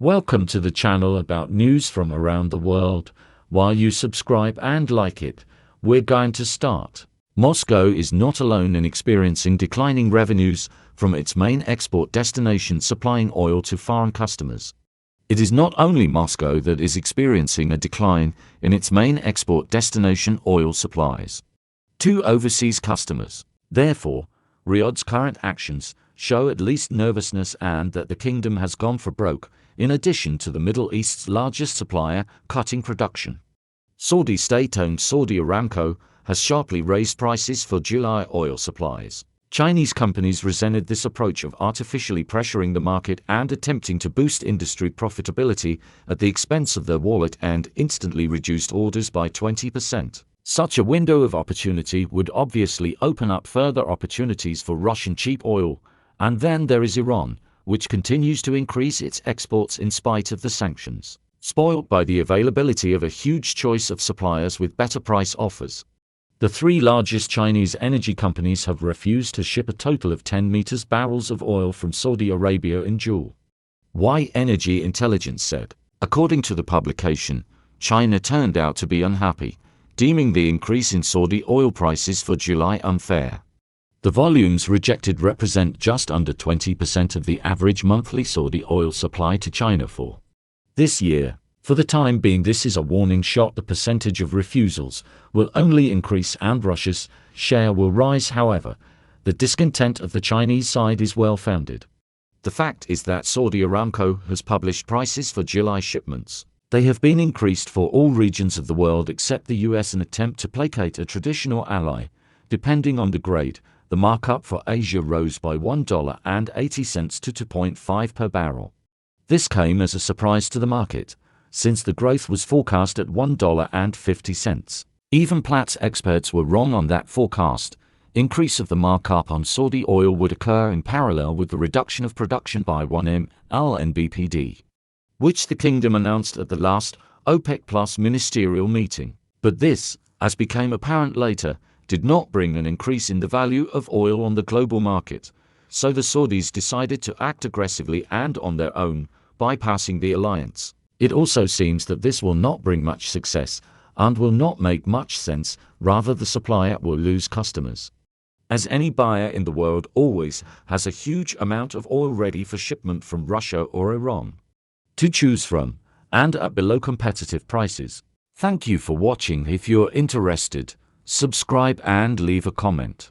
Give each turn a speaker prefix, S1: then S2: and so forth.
S1: Welcome to the channel about news from around the world. While you subscribe and like it, we're going to start. Moscow is not alone in experiencing declining revenues from its main export destination supplying oil to foreign customers. It is not only Moscow that is experiencing a decline in its main export destination oil supplies to overseas customers. Therefore, Riyadh's current actions show at least nervousness and that the kingdom has gone for broke, in addition to the Middle East's largest supplier cutting production. Saudi state-owned Saudi Aramco has sharply raised prices for July oil supplies. Chinese companies resented this approach of artificially pressuring the market and attempting to boost industry profitability at the expense of their wallet and instantly reduced orders by 20%. Such a window of opportunity would obviously open up further opportunities for Russian cheap oil. And then there is Iran, which continues to increase its exports in spite of the sanctions, spoiled by the availability of a huge choice of suppliers with better price offers. The three largest Chinese energy companies have refused to ship a total of 10 barrels of oil from Saudi Arabia in July. Y Energy Intelligence said. According to the publication, China turned out to be unhappy, deeming the increase in Saudi oil prices for July unfair. The volumes rejected represent just under 20% of the average monthly Saudi oil supply to China for this year. For the time being, this is a warning shot. The percentage of refusals will only increase and Russia's share will rise. However, the discontent of the Chinese side is well founded. The fact is that Saudi Aramco has published prices for July shipments. They have been increased for all regions of the world except the US, an attempt to placate a traditional ally. Depending on the grade, the markup for Asia rose by $1.80 to $2.5 per barrel. This came as a surprise to the market, since the growth was forecast at $1.50. Even Platts experts were wrong on that forecast. Increase of the markup on Saudi oil would occur in parallel with the reduction of production by 1 MMBPD, which the kingdom announced at the last OPEC Plus ministerial meeting. But this, as became apparent later, did not bring an increase in the value of oil on the global market, so the Saudis decided to act aggressively and on their own, bypassing the alliance. It also seems that this will not bring much success and will not make much sense. Rather, the supplier will lose customers, as any buyer in the world always has a huge amount of oil ready for shipment from Russia or Iran to choose from, and at below competitive prices. Thank you for watching. If you're interested, subscribe and leave a comment.